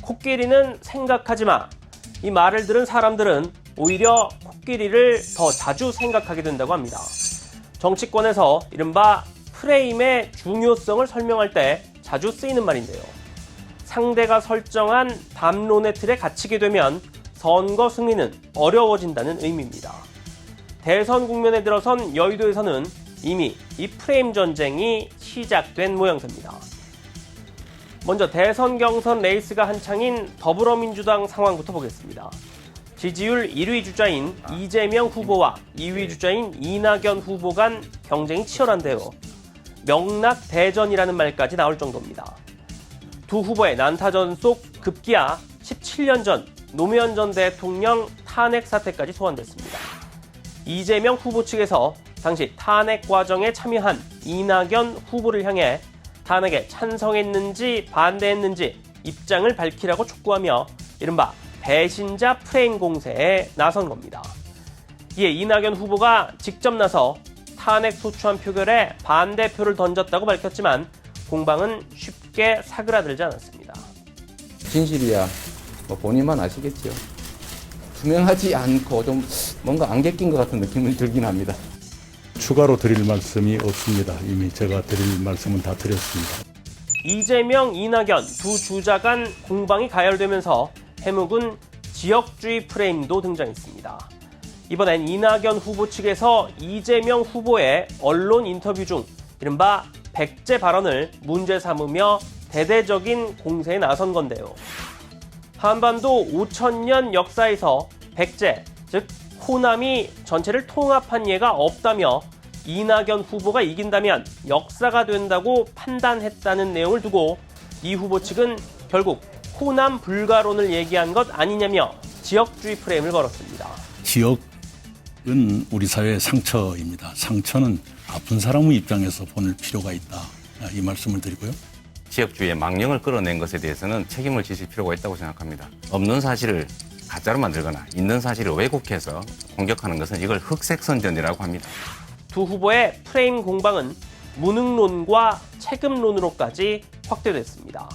코끼리는 생각하지 마. 이 말을 들은 사람들은 오히려 코끼리를 더 자주 생각하게 된다고 합니다. 정치권에서 이른바 프레임의 중요성을 설명할 때 자주 쓰이는 말인데요. 상대가 설정한 담론의 틀에 갇히게 되면 선거 승리는 어려워진다는 의미입니다. 대선 국면에 들어선 여의도에서는 이미 이 프레임 전쟁이 시작된 모양새입니다. 먼저 대선 경선 레이스가 한창인 더불어민주당 상황부터 보겠습니다. 지지율 1위 주자인 이재명 후보와 2위 주자인 이낙연 후보 간 경쟁이 치열한데요. 명락 대전이라는 말까지 나올 정도입니다. 두 후보의 난타전 속 급기야 17년 전 노무현 전 대통령 탄핵 사태까지 소환됐습니다. 이재명 후보 측에서 당시 탄핵 과정에 참여한 이낙연 후보를 향해 탄핵에 찬성했는지 반대했는지 입장을 밝히라고 촉구하며 이른바 배신자 프레임 공세에 나선 겁니다. 이에 이낙연 후보가 직접 나서 탄핵 소추안 표결에 반대표를 던졌다고 밝혔지만 공방은 쉽게 사그라들지 않았습니다. 진실이야 본인만 아시겠죠. 투명하지 않고 좀 뭔가 안개 낀 것 같은 느낌이 들긴 합니다. 추가로 드릴 말씀이 없습니다. 이미 제가 드릴 말씀은 다 드렸습니다. 이재명, 이낙연 두 주자 간 공방이 가열되면서 해묵은 지역주의 프레임도 등장했습니다. 이번엔 이낙연 후보 측에서 이재명 후보의 언론 인터뷰 중 이른바 백제 발언을 문제 삼으며 대대적인 공세에 나선 건데요. 한반도 5,000년 역사에서 백제, 즉 호남이 전체를 통합한 예가 없다며 이낙연 후보가 이긴다면 역사가 된다고 판단했다는 내용을 두고 이 후보 측은 결국 호남 불가론을 얘기한 것 아니냐며 지역주의 프레임을 걸었습니다. 지역은 우리 사회의 상처입니다. 상처는 아픈 사람의 입장에서 보낼 필요가 있다. 이 말씀을 드리고요. 지역주의의 망령을 끌어낸 것에 대해서는 책임을 지실 필요가 있다고 생각합니다. 없는 사실을 가짜로 만들거나 있는 사실을 왜곡해서 공격하는 것은 이걸 흑색선전이라고 합니다. 두 후보의 프레임 공방은 무능론과 책임론으로까지 확대됐습니다.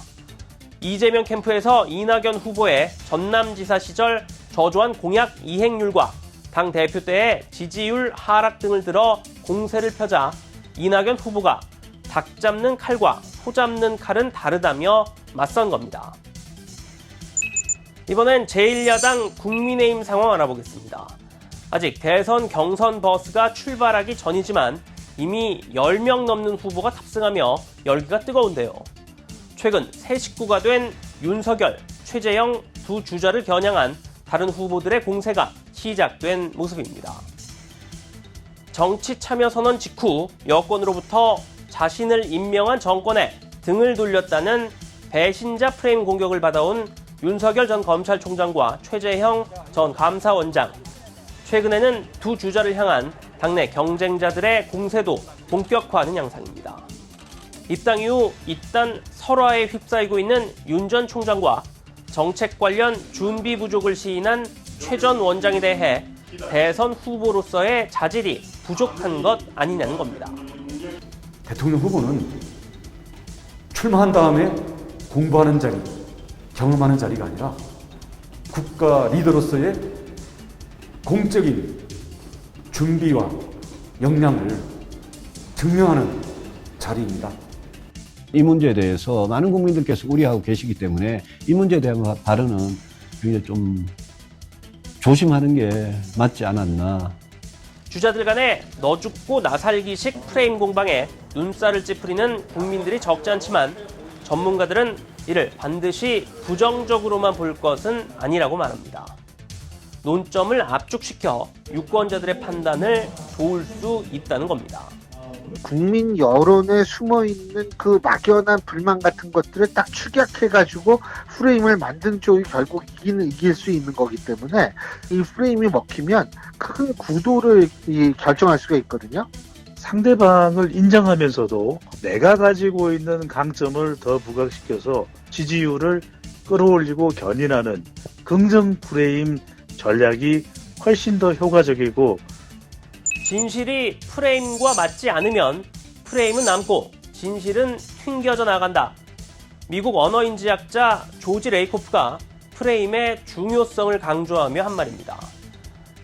이재명 캠프에서 이낙연 후보의 전남지사 시절 저조한 공약 이행률과 당대표 때의 지지율 하락 등을 들어 공세를 펴자 이낙연 후보가 닭 잡는 칼과 소 잡는 칼은 다르다며 맞선 겁니다. 이번엔 제1야당 국민의힘 상황 알아보겠습니다. 아직 대선 경선 버스가 출발하기 전이지만 이미 10명 넘는 후보가 탑승하며 열기가 뜨거운데요. 최근 새 식구가 된 윤석열, 최재형 두 주자를 겨냥한 다른 후보들의 공세가 시작된 모습입니다. 정치 참여 선언 직후 여권으로부터 자신을 임명한 정권에 등을 돌렸다는 배신자 프레임 공격을 받아온 윤석열 전 검찰총장과 최재형 전 감사원장. 최근에는 두 주자를 향한 당내 경쟁자들의 공세도 본격화하는 양상입니다. 입당 이후 잇단 설화에 휩싸이고 있는 윤 전 총장과 정책 관련 준비 부족을 시인한 최 전 원장에 대해 대선 후보로서의 자질이 부족한 것 아니냐는 겁니다. 대통령 후보는 출마한 다음에 공부하는 자리, 경험하는 자리가 아니라 국가 리더로서의 공적인 준비와 역량을 증명하는 자리입니다. 이 문제에 대해서 많은 국민들께서 우려하고 계시기 때문에 이 문제에 대한 발언은 굉장히 좀 조심하는 게 맞지 않았나. 주자들 간의 너 죽고 나 살기식 프레임 공방에 눈살을 찌푸리는 국민들이 적지 않지만 전문가들은 이를 반드시 부정적으로만 볼 것은 아니라고 말합니다. 논점을 압축시켜 유권자들의 판단을 도울 수 있다는 겁니다. 국민 여론에 숨어있는 그 막연한 불만 같은 것들을 딱 축약해가지고 프레임을 만든 쪽이 결국 이길 수 있는 거기 때문에 이 프레임이 먹히면 큰 구도를 결정할 수가 있거든요. 상대방을 인정하면서도 내가 가지고 있는 강점을 더 부각시켜서 지지율을 끌어올리고 견인하는 긍정 프레임 전략이 훨씬 더 효과적이고, 진실이 프레임과 맞지 않으면 프레임은 남고 진실은 튕겨져 나간다. 미국 언어인지학자 조지 레이코프가 프레임의 중요성을 강조하며 한 말입니다.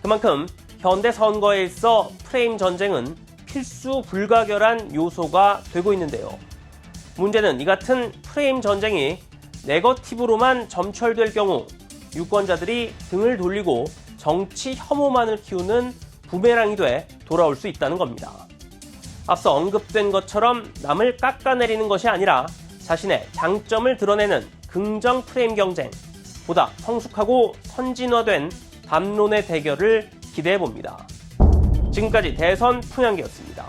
그만큼 현대 선거에 있어 프레임 전쟁은 필수 불가결한 요소가 되고 있는데요. 문제는 이 같은 프레임 전쟁이 네거티브로만 점철될 경우 유권자들이 등을 돌리고 정치 혐오만을 키우는 부메랑이 돼 돌아올 수 있다는 겁니다. 앞서 언급된 것처럼 남을 깎아내리는 것이 아니라 자신의 장점을 드러내는 긍정 프레임 경쟁, 보다 성숙하고 선진화된 담론의 대결을 기대해 봅니다. 지금까지 대선 풍향기였습니다.